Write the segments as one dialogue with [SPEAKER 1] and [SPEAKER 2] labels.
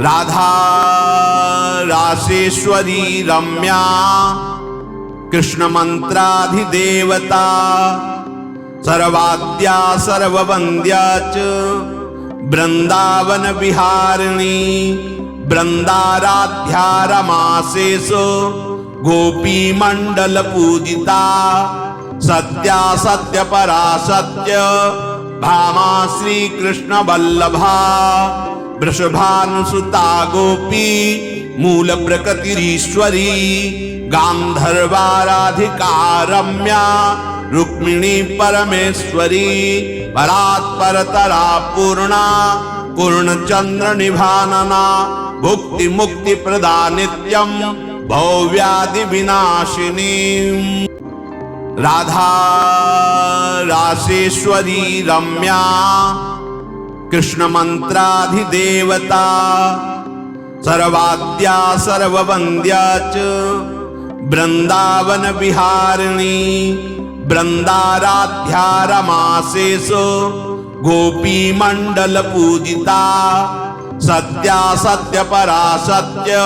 [SPEAKER 1] राधा रासेश्वरी रम्या कृष्ण मंत्राधिदेवता सर्वाद्या सर्ववन्द्या च वृंदावन विहारिणी वृंदाराध्या रमासेषु गोपी मंडल पूजिता सत्या सत्य परा सत्य भामा श्री कृष्ण वल्लभा वृषभानुसुता गोपी मूल प्रकृतिरीश्वरी गांधर्वाराधिका रम्या रुक्मिणी परमेश्वरी परात्परतरा पूर्णा पूर्णचंद्र निभानना भुक्ति मुक्ति प्रदा नित्यं भवव्याधि विनाशिनी राधा रासेश्वरी रम्या कृष्ण मंत्राधिदेवता सर्वाद्या सर्ववन्द्या च वृंदावन विहारिणी वृंदाराध्या रमासेषु गोपी मंडल पूजिता सत्या सत्य परा सत्य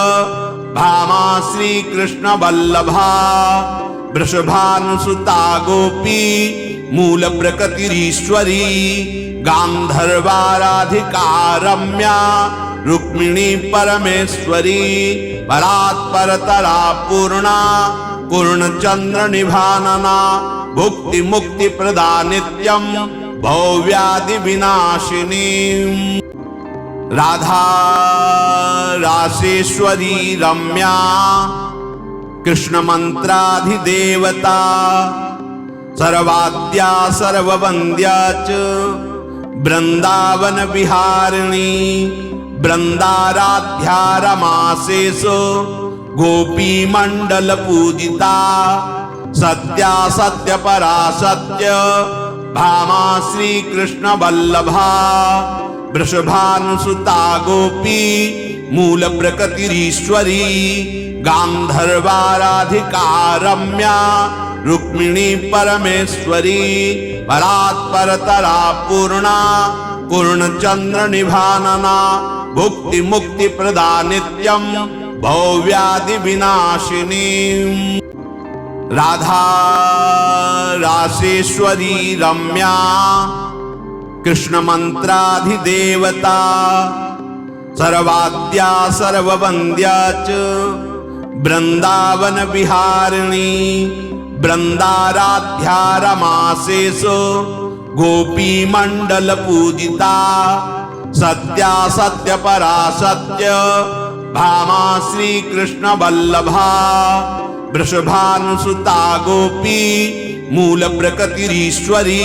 [SPEAKER 1] भामा श्री कृष्ण वल्लभा वृषभानुसुता गोपी मूल प्रकृतिरीश्वरी गांधर्वाराधिका रम्या रुक्मिणी परमेश्वरी परात्परतरा पूर्णा पूर्णचंद्र निभानना भुक्ति मुक्ति प्रदा नित्यं भवव्याधि विनाशिनी राधा रासेश्वरी रम्या कृष्ण मंत्राधिदेवता सर्वाद्या सर्ववन्द्या च वृंदावन विहारिणी वृंदाराध्या रमासेषु गोपी मंडल पूजिता सत्या सत्य परा सत्य भामा श्री कृष्ण वल्लभा वृषभानुसुता गोपी मूल प्रकृतिरीश्वरी गांधर्वाराधिका रम्या रुक्मिणी परमेश्वरी परात्परतरा पूर्णा पूर्णचंद्र निभानना भुक्ति मुक्ति प्रदा नित्यं भवव्याधि विनाशिनी राधा रासेश्वरी रम्या कृष्ण मंत्राधिदेवता सर्वाद्या सर्ववन्द्या च वृंदावन विहारिणी वृंदाराध्या रमासेषु गोपी मंडल पूजिता सत्या सत्य परा सत्य भामा श्री कृष्ण वल्लभा वृषभानुसुता गोपी मूल प्रकृतिरीश्वरी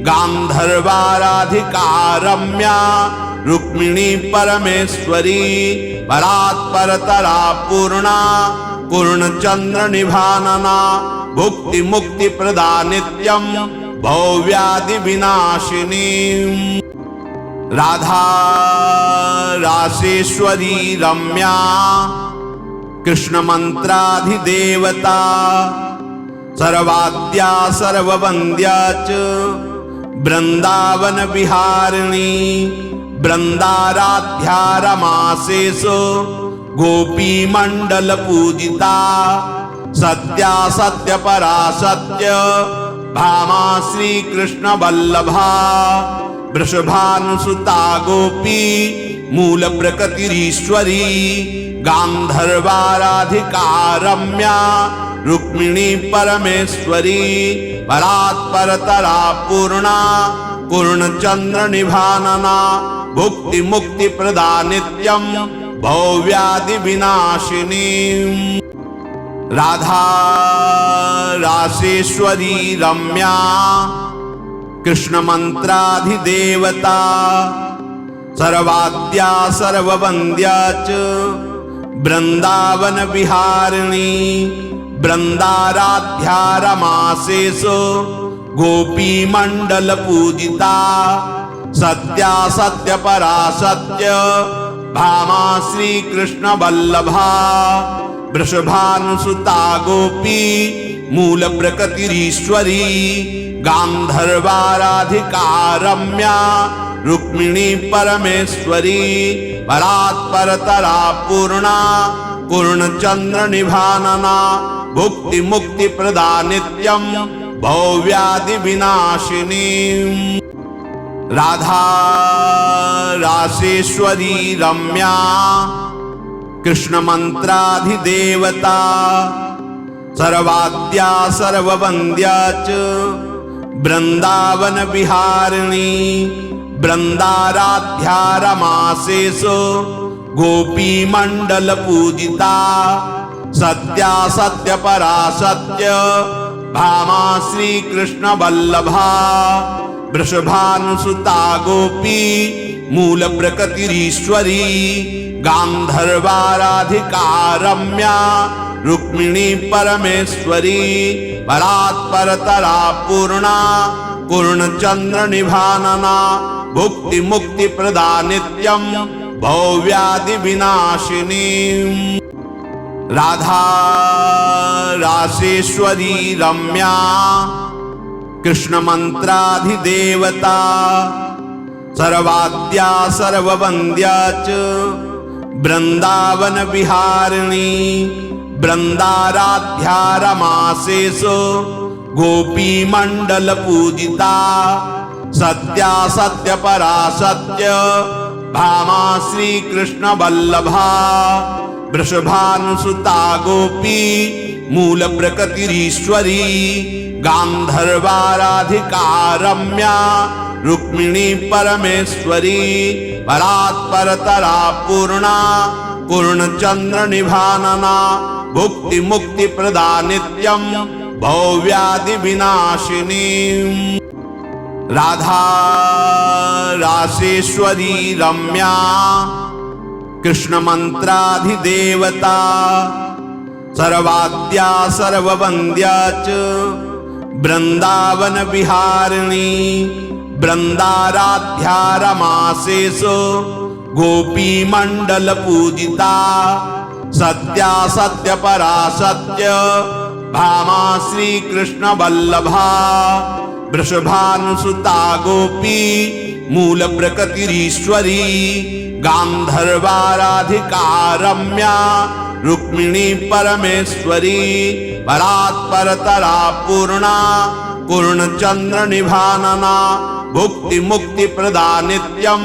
[SPEAKER 1] गांधर्वाराधिका रम्या रुक्मिणी परमेश्वरी परात्परतरा पूर्णा पूर्णचंद्र निभानना भुक्ति मुक्ति प्रदा नित्यं भवव्याधि विनाशिनी राधा रासेश्वरी रम्या कृष्ण मंत्राधिदेवता सर्वाद्या सर्ववन्द्या च वृंदावन विहारिणी वृंदाराध्या रमासेषु गोपी मंडल पूजिता सत्या सत्य परा सत्य भामा श्री कृष्ण वल्लभा वृषभानुसुता गोपी मूल प्रकृतिरीश्वरी गांधर्वाराधिका रम्या रुक्मिणी परमेश्वरी परात्परतरा पूर्णा पूर्णचंद्र निभानना भुक्ति मुक्ति प्रदा नित्यं भवव्याधि विनाशिनी राधा रासेश्वरी रम्या कृष्ण मंत्राधिदेवता सर्वाद्या सर्ववन्द्या च वृंदावन विहारिणी वृंदाराध्या रमासेषु गोपी मंडल पूजिता सत्या सत्य परा सत्य भामा श्री कृष्ण वल्लभा वृषभानुसुता गोपी मूल प्रकृतिरीश्वरी गांधर्वाराधिका रम्या रुक्मिणी परमेश्वरी परात्परतरा पूर्णा पूर्णचंद्र निभानना भुक्ति मुक्ति प्रदा नित्यम भवव्याधि विनाशिनी राधा रासेश्वरी रम्या कृष्ण मंत्राधिदेवता सर्वाद्या सर्ववन्द्या च वृंदावन विहारिणी वृंदाराध्या रमासेसो गोपी मंडल पूजिता सत्या सत्य परा सत्य भामा श्री कृष्ण वल्लभा वृषभानुसुता गोपी मूल प्रकृतिरीश्वरी गांधर्वाराधिका रम्या रुक्मिणी परमेश्वरी परात्परतरा पूर्णा पूर्णचंद्र निभानना भुक्ति मुक्ति प्रदा नित्यम भवव्याधि विनाशिनी राधा रासेश्वरी रम्या कृष्ण मंत्राधिदेवता सर्वाद्या सर्ववन्द्या च वृंदावन विहारिणी वृंदाराध्या रमासेसो गोपी मंडल पूजिता सत्या सत्य परा सत्य भामा श्री कृष्ण वल्लभा वृषभानुसुता गोपी मूल प्रकृतिरीश्वरी गांधर्वाराधिका रम्या रुक्मिणी परमेश्वरी परात्परतरा पूर्णा पूर्णचंद्र निभानना भुक्ति मुक्ति प्रदा नित्यम भवव्याधि विनाशिनी राधा रासेश्वरी रम्या कृष्ण मंत्राधिदेवता सर्वाद्या सर्ववन्द्या च वृंदावन विहारिणी वृंदाराध्या रमासेसो गोपी मंडल पूजिता सत्या सत्य परा सत्य भामा श्री कृष्ण वल्लभा वृषभानुसुता गोपी मूल प्रकृतिरीश्वरी गांधर्वाराधिका रम्या रुक्मिणी परमेश्वरी परात्परतरा पूर्णा पूर्णचंद्र निभानना भुक्ति मुक्ति प्रदा नित्यम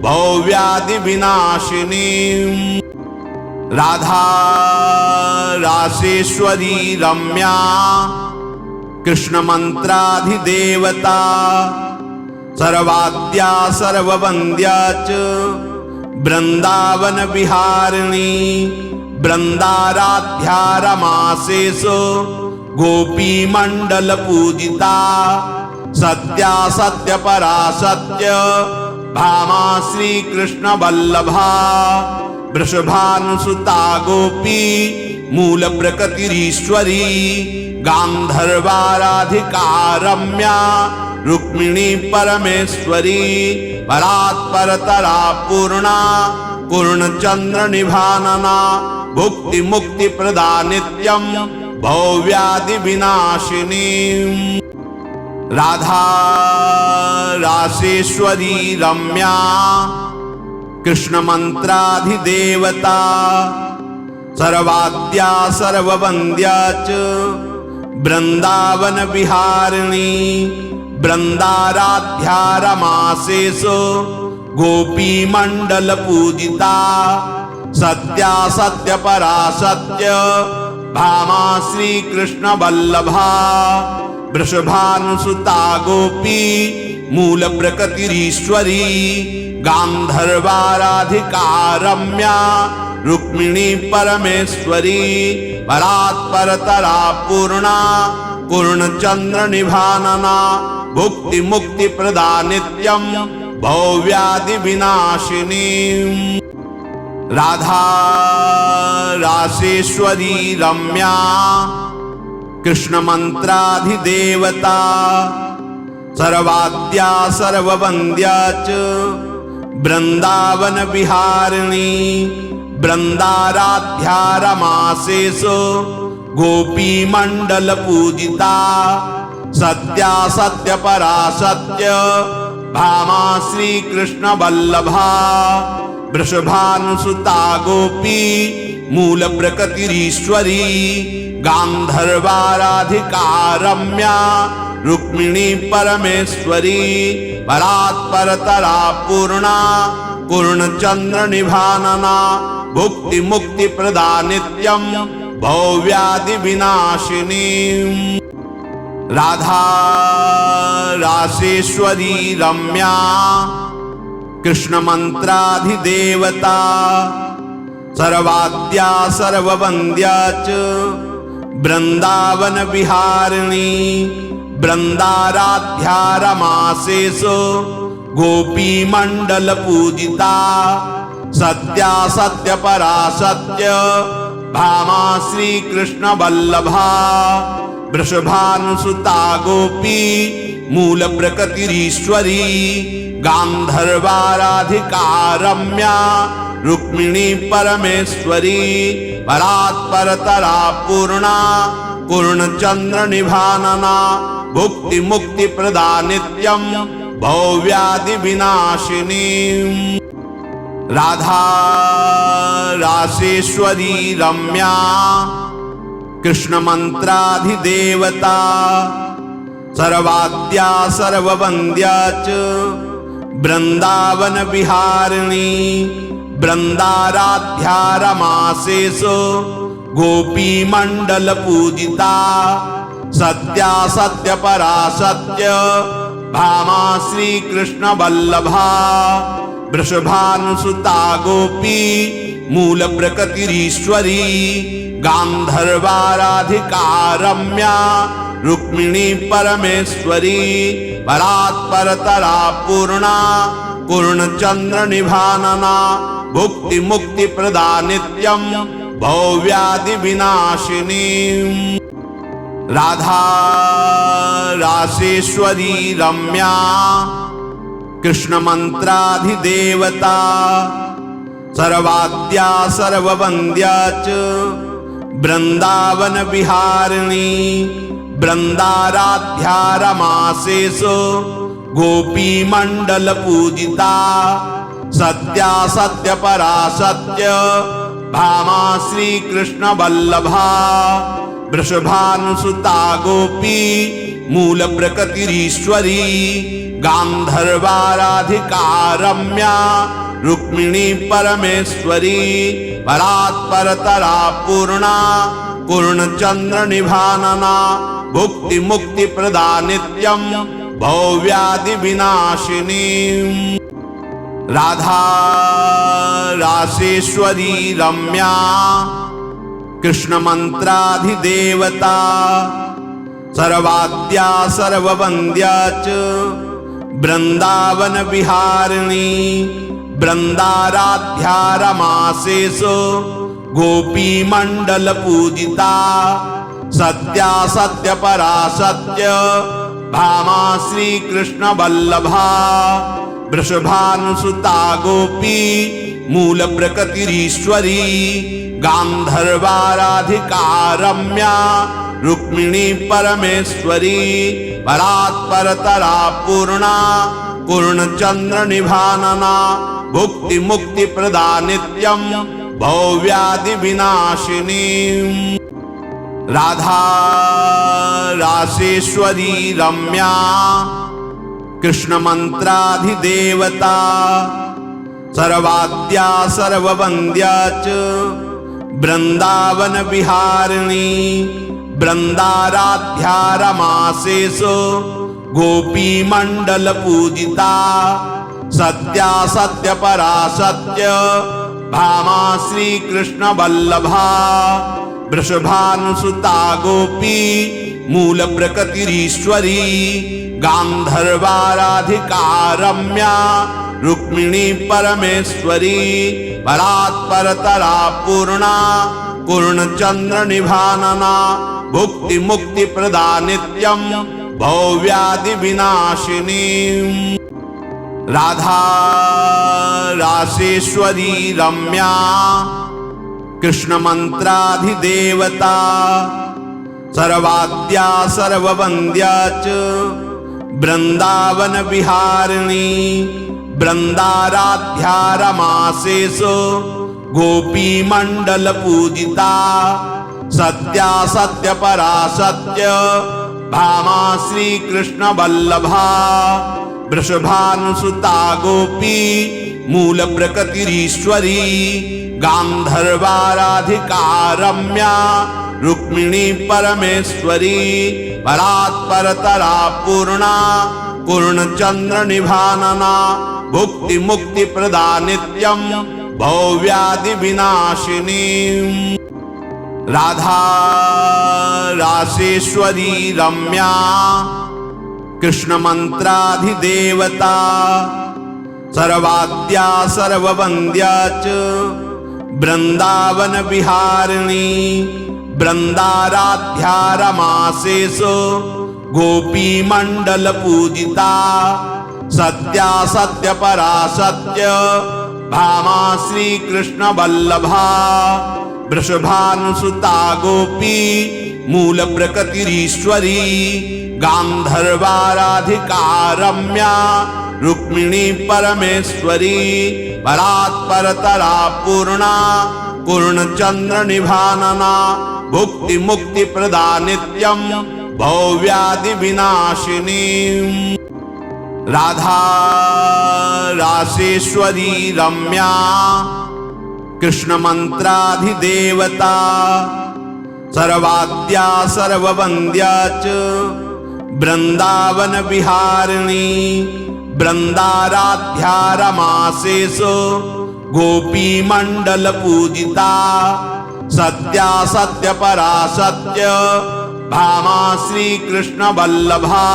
[SPEAKER 1] भवव्याधि विनाशिनी राधा रासेश्वरी रम्या कृष्ण मंत्राधिदेवता सर्वाद्या सर्ववन्द्या च वृंदावन विहारिणी वृंदाराध्या रमासेसो गोपी मंडल पूजिता सत्या सत्य परा सत्य भामा श्री कृष्ण वल्लभा वृषभानुसुता गोपी मूल प्रकृतिरीश्वरी गांधर्वाराधिका रम्या रुक्मिणी परमेश्वरी परात्परतरा पूर्णा पूर्णचंद्र निभानना भुक्ति मुक्ति प्रदा नित्यम भवव्याधि विनाशिनी राधा रासेश्वरी रम्या कृष्ण मंत्राधिदेवता सर्वाद्या सर्ववन्द्या च वृंदावन विहारिणी वृंदाराध्या रमासेसो गोपी मंडल पूजिता सत्या सत्य परा सत्य भामा श्री कृष्ण वल्लभा वृषभानुसुता गोपी मूल प्रकृतिरीश्वरी गांधर्वाराधिका रम्या रुक्मिणी परमेश्वरी परात्परतरा पूर्णा पूर्णचंद्र निभानना भुक्ति मुक्ति प्रदा नित्यम भवव्याधि विनाशिनी राधा रासेश्वरी रम्या कृष्ण मंत्राधिदेवता सर्वाद्या सर्ववन्द्या च वृंदावन विहारिणी वृंदाराध्या रमासेसो गोपी मंडल पूजिता सत्या सत्य परा सत्य भामा श्री कृष्ण वल्लभा वृषभानुसुता गोपी मूल प्रकृतिरीश्वरी गांधर्वाराधिका रम्या रुक्मिणी परमेश्वरी परात्परतरा पूर्णा पूर्णचंद्र निभानना भुक्ति मुक्ति प्रदा नित्यम भव्यादि विनाशिनी राधा रासेश्वरी रम्या कृष्ण मंत्राधिदेवता सर्वाद्या सर्ववन्द्या च वृंदावन विहारिणी वृंदाराध्या रमासेसो गोपी मंडल पूजिता सत्या सत्य परा सत्य भामा श्री कृष्ण वल्लभा वृषभानुसुता गोपी मूल प्रकृतिरीश्वरी गांधर्वाराधिका रम्या रुक्मिणी परमेश्वरी परात्परतरा पूर्णा पूर्णचंद्र निभानना भुक्ति मुक्ति प्रदा नित्यम भव्यादि विनाशिनी राधा रासेश्वरी रम्या कृष्ण मंत्राधिदेवता सर्वाद्या सर्ववन्द्या च वृंदावन विहारिणी वृंदाराध्या रमासेसो गोपी मंडल पूजिता सत्या सत्य परा सत्य भामा श्री कृष्ण वल्लभा वृषभानुसुता गोपी मूल प्रकृतिरीश्वरी गांधर्वाराधिका रम्या रुक्मिणी परमेश्वरी परात्परतरा पूर्णा पूर्णचंद्र निभानना भुक्ति मुक्ति प्रदा नित्यम भव्यादि विनाशिनी राधा रासेश्वरी रम्या कृष्ण मंत्राधिदेवता सर्वाद्या सर्ववन्द्या च वृंदावन विहारिणी वृंदाराध्या रमासेसो गोपी मंडल पूजिता सत्या सत्य परा सत्य भामा श्री कृष्ण वल्लभा वृषभानुसुता गोपी मूल प्रकृतिरीश्वरी गांधर्वाराधिका रम्या रुक्मिणी परमेश्वरी परात्परतरा पूर्णा पूर्णचंद्र निभानना भुक्ति मुक्ति प्रदा नित्यम भव्यादि विनाशिनी राधा रासेश्वरी रम्या कृष्ण मंत्राधिदेवता सर्वाद्या सर्ववन्द्या च वृंदावन विहारिणी वृंदाराध्या रमासेसो गोपी मंडल पूजिता सत्या सत्य परा सत्य भामा श्री कृष्ण वल्लभा वृषभानुसुता गोपी मूल प्रकृतिरीश्वरी गांधर्वाराधिका रम्या रुक्मिणी परमेश्वरी परात्परतरा पूर्णा पूर्णचंद्र निभानना भुक्ति मुक्ति प्रदा नित्यम भव्यादि विनाशिनी राधा रासेश्वरी रम्या कृष्ण मंत्राधिदेवता सर्वाद्या सर्ववन्द्या च वृंदावन विहारिणी वृंदाराध्या रमासेसो गोपी मंडल पूजिता सत्या सत्य परा सत्य भामा श्री कृष्ण वल्लभा वृषभानुसुता गोपी मूल प्रकृतिरीश्वरी गांधर्वाराधिका रम्या रुक्मिणी परमेश्वरी परात्परतरा पूर्णा पूर्णचंद्र निभानना भुक्ति मुक्ति प्रदा नित्यम भव्यादि विनाशिनी राधा रासेश्वरी रम्या कृष्ण मंत्राधिदेवता सर्वाद्या सर्ववन्द्या च वृंदावन विहारिणी वृंदाराध्या रमासेषु गोपी मंडल पूजिता सत्या सत्य परा सत्य भामा श्री कृष्ण वल्लभा वृषभानुसुता गोपी मूल प्रकृतिरीश्वरी गांधर्वाराधिका रम्या रुक्मिणी परमेश्वरी परात्परतरा पूर्णा पूर्णचंद्र निभानना भुक्ति मुक्ति प्रदा नित्यम भवव्याधि विनाशिनी राधा रासेश्वरी रम्या कृष्ण मंत्राधिदेवता सर्वाद्या सर्ववन्द्या च वृंदावन विहारिणी वृंदाराध्या रमासेषु गोपी मंडल पूजिता सत्या सत्य परा सत्य भामा श्री कृष्ण वल्लभा वृषभानुसुता गोपी मूल प्रकृतिरीश्वरी गांधर्वाराधिका रम्या रुक्मिणी परमेश्वरी परात्परतरा पूर्णा पूर्णचंद्र निभानना भुक्ति मुक्ति प्रदा नित्यम भवव्याधि विनाशिनी राधा रासेश्वरी रम्या कृष्ण मंत्राधिदेवता सर्वाद्या सर्ववन्द्या च वृंदावन विहारिणी वृंदाराध्या रमासेषु गोपी मंडल पूजिता सत्या सत्य परा सत्य भामा श्री कृष्ण वल्लभा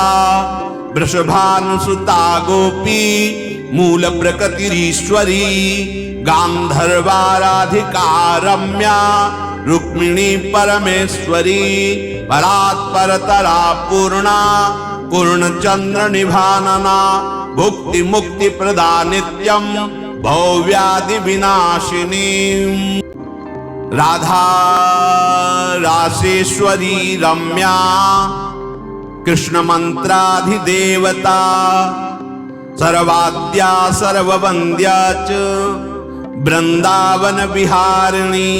[SPEAKER 1] वृषभानुसुता गोपी मूल प्रकृतिरीश्वरी गांधर्वाराधिका रम्या रुक्मिणी परमेश्वरी परात्परतरा पूर्णा पूर्णचंद्र निभानना भुक्ति मुक्ति प्रदा नित्यम भवव्याधि विनाशिनी राधा रासेश्वरी रम्या कृष्ण मंत्राधिदेवता सर्वाद्या सर्ववन्द्या च वृंदावन विहारिणी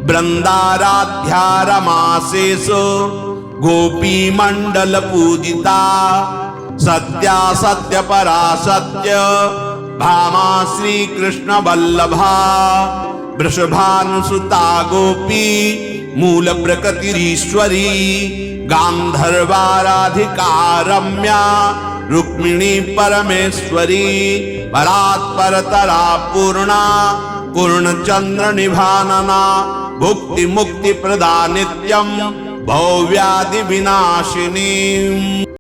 [SPEAKER 1] वृंदाराध्या रमासेषु गोपी मंडल पूजिता सत्या सत्य परा सत्य भामा श्री कृष्ण वल्लभा वृषभानुसुता गोपी मूल प्रकृतिरीश्वरी गांधर्वाराधिका रम्या रुक्मिणी परमेश्वरी परात्परतरा पूर्णा पूर्णचंद्र निभानना भुक्ति मुक्ति प्रदा नित्यम भवव्याधि विनाशिनी